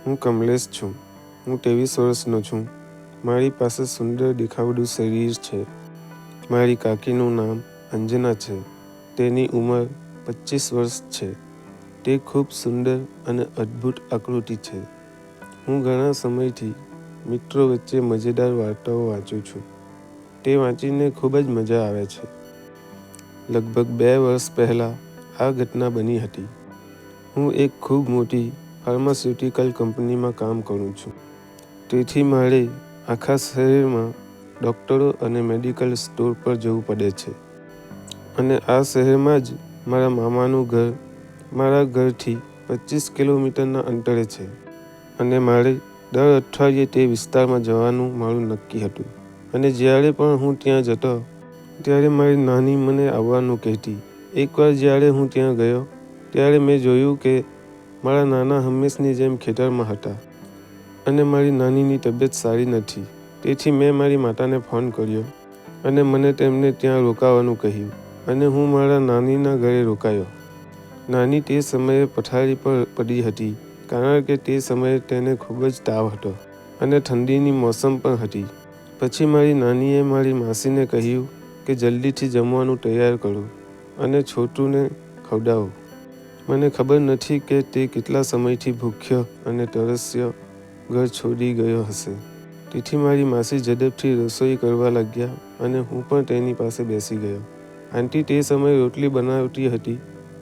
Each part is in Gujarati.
હું કમલેશ છું. હું 23 વર્ષનો છું. મારી પાસે સુંદર દેખાવડું શરીર છે. મારી કાકીનું નામ અંજના છે. તેની ઉંમર 25 વર્ષ છે. તે ખૂબ સુંદર અને અદ્ભુત આકૃતિ છે. હું ઘણા સમયથી મિત્રો વચ્ચે મજેદાર વાર્તાઓ વાંચું છું. તે વાંચીને ખૂબ જ મજા આવે છે. લગભગ 2 વર્ષ પહેલાં આ ઘટના બની હતી. હું એક ખૂબ મોટી ફાર્માસ્યુટિકલ કંપનીમાં કામ કરું છું. તેથી મારે આખા શહેરમાં ડૉક્ટરો અને મેડિકલ સ્ટોર પર જવું પડે છે. અને આ શહેરમાં જ મારા મામાનું ઘર મારા ઘરથી 25 કિલોમીટરના અંતરે છે. અને મારે દર અઠવાડિયે તે વિસ્તારમાં જવાનું મારું નક્કી હતું. અને જ્યારે પણ હું ત્યાં જતો ત્યારે મારી નાની મને આવવાનું કહેતી. એકવાર જ્યારે હું ત્યાં ગયો ત્યારે મેં જોયું કે મારા નાના હંમેશની જેમ ખેતરમાં હતા. અને મારી નાનીની તબિયત સારી નથી. તેથી મેં મારી માતાને ફોન કર્યો અને મને તેમને ત્યાં રોકાવાનું કહ્યું. અને હું મારા નાનીના ઘરે રોકાયો. નાની તે સમયે પથારી પર પડી હતી કારણ કે તે સમયે તેને ખૂબ જ તાવ હતો અને ઠંડીની મોસમ પણ હતી. પછી મારી નાનીએ મારી માસીને કહ્યું કે જલ્દીથી જમવાનું તૈયાર કરો અને છોટુને ખવડાવો. મને ખબર નથી કે તે કેટલા સમયથી ભૂખ્યો અને તરસ્યો ઘર છોડી ગયો હશે. તેથી મારી માસી ઝડપથી રસોઈ કરવા લાગ્યા અને હું પણ તેની પાસે બેસી ગયો. આંટી તે સમયે રોટલી બનાવતી હતી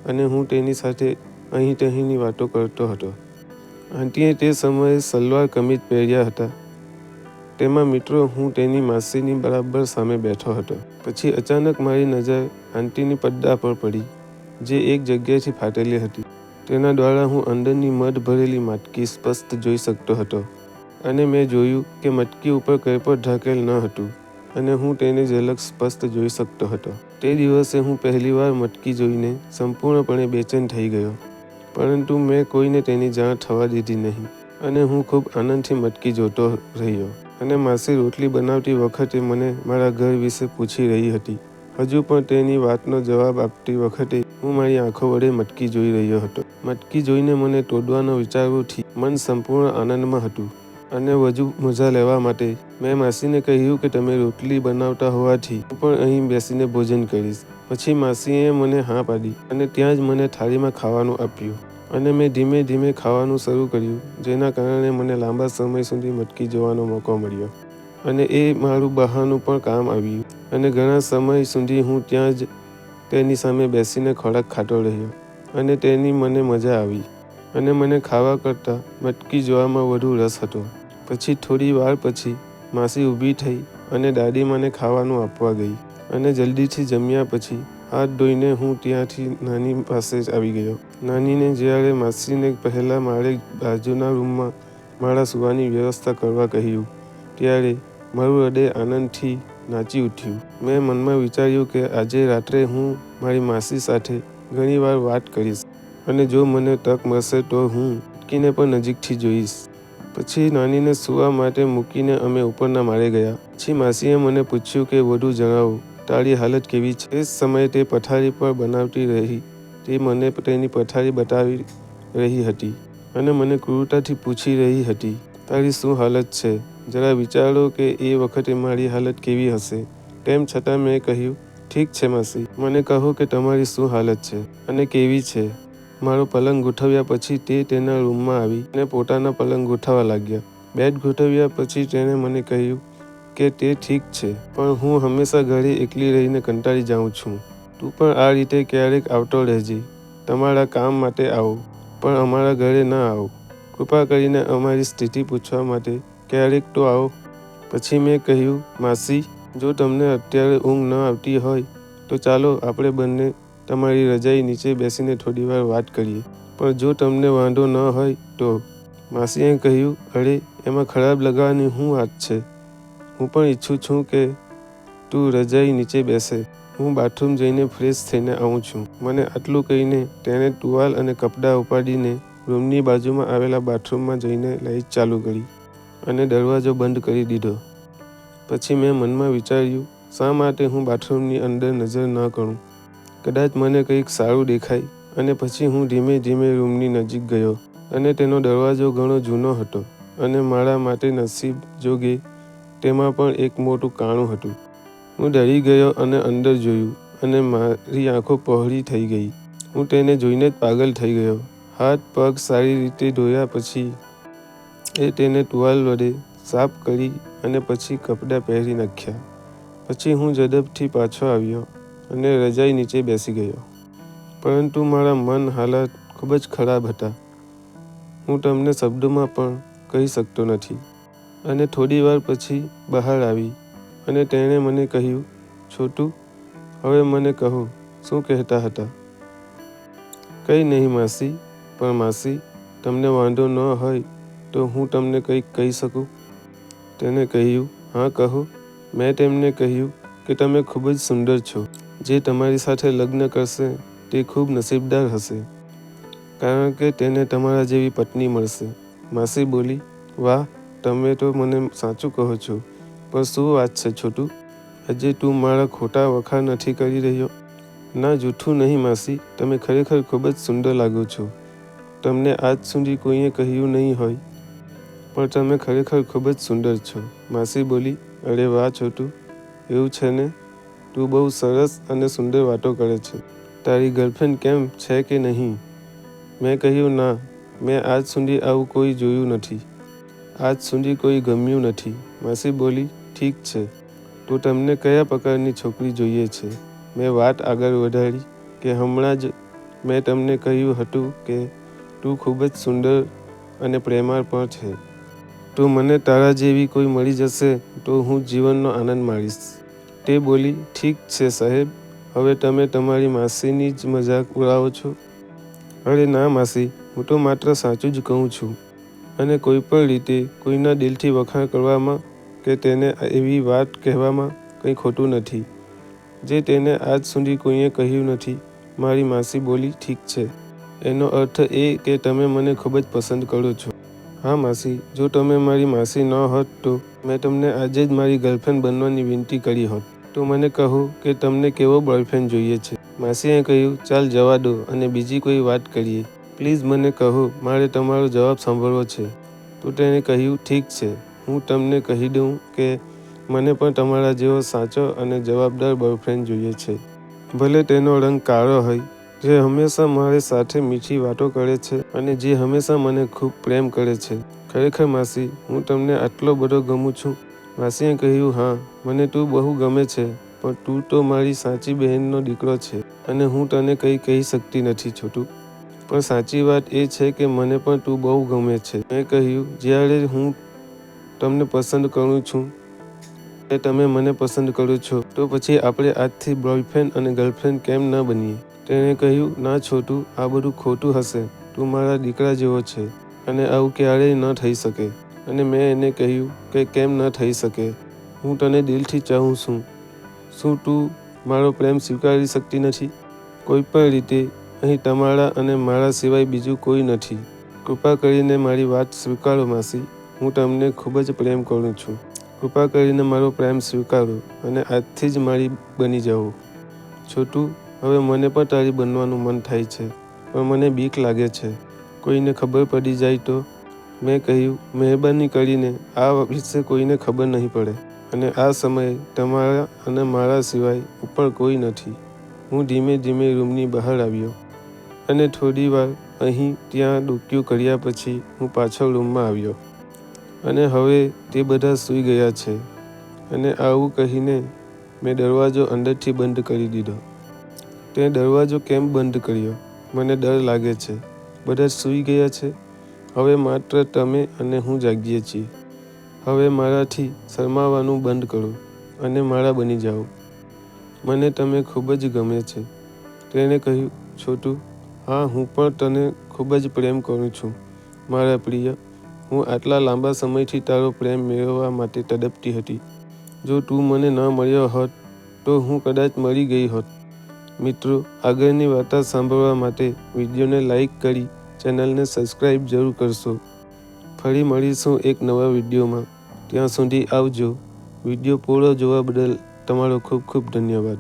અને હું તેની સાથે અહીં તહીંની વાતો કરતો હતો. આંટીએ તે સમયે સલવાર કમીઝ પહેર્યા હતા. તેમાં મિત્રો હું તેની માસીની બરાબર સામે બેઠો હતો. પછી અચાનક મારી નજર આંટીની પડદા પર પડી જે એક જગ્યાએથી ફાટેલી હતી. તેના દ્વારા હું અંદરની મધ ભરેલી માટકી સ્પષ્ટ જોઈ શકતો હતો. અને મેં જોયું કે મટકી ઉપર કંઈ પણ ઢાંકેલ ન હતું અને હું તેની ઝલક સ્પષ્ટ જોઈ શકતો હતો. તે દિવસે હું પહેલીવાર મટકી જોઈને સંપૂર્ણપણે બેચેન થઈ ગયો. પરંતુ મેં કોઈને તેની જાણ થવા દીધી નહીં અને હું ખૂબ આનંદથી મટકી જોતો રહ્યો. અને માસી રોટલી બનાવતી વખતે મને મારા ઘર વિશે પૂછી રહી હતી. હજુ પણ તેની વાતનો જવાબ આપતી વખતે હું મારી આંખો વડે મટકી જોઈ રહ્યો હતો. મટકી જોઈને મને તોડવાનો વિચારવાથી મન સંપૂર્ણ આનંદમાં હતું. અને વધુ મજા લેવા માટે મેં માસીને કહ્યું કે તમે રોટલી બનાવતા હોવાથી હું પણ અહીં બેસીને ભોજન કરીશ. પછી માસીએ મને હા પાડી અને ત્યાં જ મને થાળીમાં ખાવાનું આપ્યું. અને મેં ધીમે ધીમે ખાવાનું શરૂ કર્યું જેના કારણે મને લાંબા સમય સુધી મટકી જોવાનો મોકો મળ્યો. અને એ મારું બહાનું પણ કામ આવ્યું. અને ઘણા સમય સુધી હું ત્યાં જ તેની સામે બેસીને ખોરાક ખાતો રહ્યો અને તેની મને મજા આવી. અને મને ખાવા કરતાં મટકી જોવામાં વધુ રસ હતો. પછી થોડી વાર પછી માસી ઊભી થઈ અને દાદીમાને ખાવાનું આપવા ગઈ. અને જલ્દીથી જમ્યા પછી હાથ ધોઈને હું ત્યાંથી નાની પાસે આવી ગયો. નાનીને જ્યારે માસીને પહેલાં મારે બાજુના રૂમમાં મારા સૂવાની વ્યવસ્થા કરવા કહ્યું ત્યારે મારું હૃદય આનંદથી નાચી ઉઠ્યું. મેં મનમાં વિચાર્યું કે આજે રાત્રે હું મારી માસી સાથે ઘણીવાર વાત કરીશ અને જો મને તક મળશે તો હું મટકીને પણ નજીકથી જોઈશ. પછી નાનીને સૂવા માટે મૂકીને અમે ઉપરના માળે ગયા. પછી માસીએ મને પૂછ્યું કે વધુ જણાવો, તારી હાલત કેવી છે? તે જ સમયે તે પથારી પર બનાવતી રહી. તે મને તેની પથારી બતાવી રહી હતી અને મને ક્રૂરતાથી પૂછી રહી હતી, તારી શું હાલત છે? જરા વિચારો કે એ વખતે મારી હાલત કેવી હશે. તેમ છતાં મેં કહ્યું, ઠીક છે માસી, મને કહો કે તમારી શું હાલત છે અને કેવી છે. મારો પલંગ ગોઠવ્યા પછી તે તેના રૂમમાં આવી અને પોતાના પલંગ ગોઠવવા લાગ્યા. બેડ ગોઠવ્યા પછી તેણે મને કહ્યું કે તે ઠીક છે પણ હું હંમેશા ઘરે એકલી રહીને કંટાળી જાઉં છું. તું પણ આ રીતે ક્યારેક આવતો રહેજે. તમારા કામ માટે આવો પણ અમારા ઘરે ન આવો. કૃપા કરીને અમારી સ્થિતિ પૂછવા માટે ક્યારેક તો આવો. પછી મેં કહ્યું, માસી, જો તમને અત્યારે ઊંઘ ન આવતી હોય તો ચાલો આપણે બંને તમારી રજાઈ નીચે બેસીને થોડીવાર વાત કરીએ. પણ જો તમને વાંધો ન હોય તો. માસીએ કહ્યું, અરે એમાં ખરાબ લાગવાની શું વાત છે. હું પણ ઈચ્છું છું કે તું રજાઈ નીચે બેસે. હું બાથરૂમ જઈને ફ્રેશ થઈને આવું છું. મને આટલું કહીને તેણે ટુવાલ અને કપડાં ઉપાડીને રૂમની બાજુમાં આવેલા બાથરૂમમાં જઈને લાઇટ ચાલુ કરી અને દરવાજો બંધ કરી દીધો. પછી મેં મનમાં વિચાર્યું, શા માટે હું બાથરૂમની અંદર નજર ન કરું. કદાચ મને કંઈક સારું દેખાય. અને પછી હું ધીમે ધીમે રૂમની નજીક ગયો અને તેનો દરવાજો ઘણો જૂનો હતો અને મારા માટે નસીબ જોગે તેમાં પણ એક મોટું કાણું હતું. હું ડરી ગયો અને અંદર જોયું અને મારી આંખો પહોળી થઈ ગઈ. હું તેને જોઈને જ પાગલ થઈ ગયો. હાથ પગ સારી રીતે ધોયા પછી તેને ટુવાલ વડે સાફ કરી અને પછી કપડાં પહેરી નાખ્યા. પછી હું ઝડપથી પાછો આવ્યો અને રજાઈ નીચે બેસી ગયો. પરંતુ મારા મન હાલાત ખૂબ જ ખરાબ હતા. હું તમને શબ્દોમાં પણ કહી શકતો નથી. અને થોડી વાર પછી બહાર આવી અને તેણે મને કહ્યું, છોટું, હવે મને કહો, શું કહેતા હતા? કંઈ નહીં માસી, પણ માસી, તમને વાંધો ન હોય તો હું તમને કંઈક કહી શકું? તેને કહ્યું, હા કહો. મેં તેમને કહ્યું કે તમે ખૂબ જ સુંદર છો. જે તમારી સાથે લગ્ન કરશે તે ખૂબ નસીબદાર હશે, કારણ કે તેને તમારા જેવી પત્ની મળશે. માસી બોલી, વાહ, તમે તો મને સાચું કહો છો. પણ શું વાત છે છોટું? આજે તું મારા ખોટા વખાણ નથી કરી રહ્યો? ના, જૂઠું નહીં માસી, તમે ખરેખર ખૂબ જ સુંદર લાગો છો. તમને આજ સુધી કોઈએ કહ્યું નહીં હોય, પણ તમે ખરેખર ખૂબ જ સુંદર છો. માસી બોલી, અરે વાહ છોટું, એવું છે ને? તું બહુ સરસ અને સુંદર વાતો કરે છે. તારી ગર્લફ્રેન્ડ કેમ છે કે નહીં? મેં કહ્યું, ના, મેં આજ સુધી આવું કોઈ જોયું નથી. આજ સુધી કોઈ ગમ્યું નથી. માસી બોલી, ઠીક છે, તો તમને કયા પ્રકારની છોકરી જોઈએ છે? મેં વાત આગળ વધારી કે હમણાં જ મેં તમને કહ્યું હતું કે તું ખૂબ જ સુંદર અને પ્રેમાળ પણ છે. તો મને તારા જેવી કોઈ મળી જશે તો હું જીવનનો આનંદ માણીશ. તે બોલી, ઠીક છે સાહેબ, હવે તમે તમારી માસીની જ મજાક ઉડાવો છો? અરે ના માસી, હું તો માત્ર સાચું જ કહું છું. અને કોઈ પણ રીતે કોઈના દિલથી વખાણ કરવામાં કે તેને એવી વાત કહેવામાં કંઈ ખોટું નથી, જે તેને આજ સુધી કોઈએ કહ્યું નથી. મારી માસી બોલી, ઠીક છે, એનો અર્થ એ કે તમે મને ખૂબ જ પસંદ કરો છો. હા માસી, જો તમે મારી માસી ન હોત તો મેં તમને આજે જ મારી ગર્લફ્રેન્ડ બનવાની વિનંતી કરી હોત. તો મને કહો કે તમને કેવો બોયફ્રેન્ડ જોઈએ છે? માસીએ કહ્યું, ચાલ જવા દો અને બીજી કોઈ વાત કરીએ. પ્લીઝ મને કહો, મારે તમારો જવાબ સાંભળવો છે. તો તેણે કહ્યું, ઠીક છે, હું તમને કહી દઉં કે મને પણ તમારા જેવો સાચો અને જવાબદાર બોયફ્રેન્ડ જોઈએ છે. ભલે તેનો રંગ કાળો હોય, જે હંમેશા મારી સાથે મીઠી વાતો કરે છે અને જે હંમેશા મને ખૂબ પ્રેમ કરે છે. ખરેખર માસી, હું તમને આટલો બધો ગમું છું? માસીએ કહ્યું, હા, મને તું બહુ ગમે છે, પણ તું તો મારી સાચી બહેનનો દીકરો છે અને હું તને કંઈ કહી શકતી નથી છોટું. પણ સાચી વાત એ છે કે મને પણ તું બહુ ગમે છે. મેં કહ્યું, જ્યારે હું તમને પસંદ કરું છું અને તમે મને પસંદ કરો છો, તો પછી આપણે આજથી બોયફ્રેન્ડ અને ગર્લફ્રેન્ડ કેમ ન બનીએ? તેણે કહ્યું, ના છોટું, આ બધું ખોટું હશે. તું મારા દીકરા જેવો છે અને આવું ક્યારેય ન થઈ શકે. અને મેં એને કહ્યું કે કેમ ન થઈ શકે? હું તને દિલથી ચાહું છું. શું તું મારો પ્રેમ સ્વીકારી શકતી નથી? કોઈ પણ રીતે અહીં તમારા અને મારા સિવાય બીજું કોઈ નથી. કૃપા કરીને મારી વાત સ્વીકારો માસી. હું તમને ખૂબ જ પ્રેમ કરું છું. કૃપા કરીને મારો પ્રેમ સ્વીકારો અને આજથી જ મારી બની જાઓ. છોટું, હવે મને પણ તારી બનવાનું મન થાય છે, પણ મને બીક લાગે છે. કોઈને ખબર પડી જાય તો? મેં કહ્યું, મહેરબાની કરીને આ વિશે કોઈને ખબર નહીં પડે. અને આ સમયે તમારા અને મારા સિવાય ઉપર કોઈ નથી. હું ધીમે ધીમે રૂમની બહાર આવ્યો અને થોડી વાર અહીં ત્યાં ડોક્યું કર્યા પછી હું પાછો રૂમમાં આવ્યો. અને હવે તે બધા સૂઈ ગયા છે. અને આવું કહીને મેં દરવાજો અંદરથી બંધ કરી દીધો. તે દરવાજો કેમ બંધ કર્યો? મને ડર લાગે છે. બધા સૂઈ ગયા છે. હવે માત્ર તમે અને હું જાગીએ છીએ. હવે મારાથી શરમાવાનું બંધ કરો અને મારા બની જાઓ. મને તમે ખૂબ જ ગમે છે. તેણે કહ્યું, છોટું, હા, હું પણ તને ખૂબ જ પ્રેમ કરું છું મારા પ્રિય. હું આટલા લાંબા સમયથી તારો પ્રેમ મેળવવા માટે તડપતી હતી. જો તું મને ન મળ્યો હોત તો હું કદાચ મરી ગઈ હોત. મિત્રો, આગળની વાર્તા સાંભળવા માટે વિડીયોને લાઈક કરી ચેનલને સબસ્ક્રાઈબ જરૂર કરશો. ફરી મળીશું એક નવા વિડીયોમાં. ત્યાં સુધી આવજો. વિડીયો પૂરો જોવા બદલ તમારો ખૂબ ખૂબ ધન્યવાદ.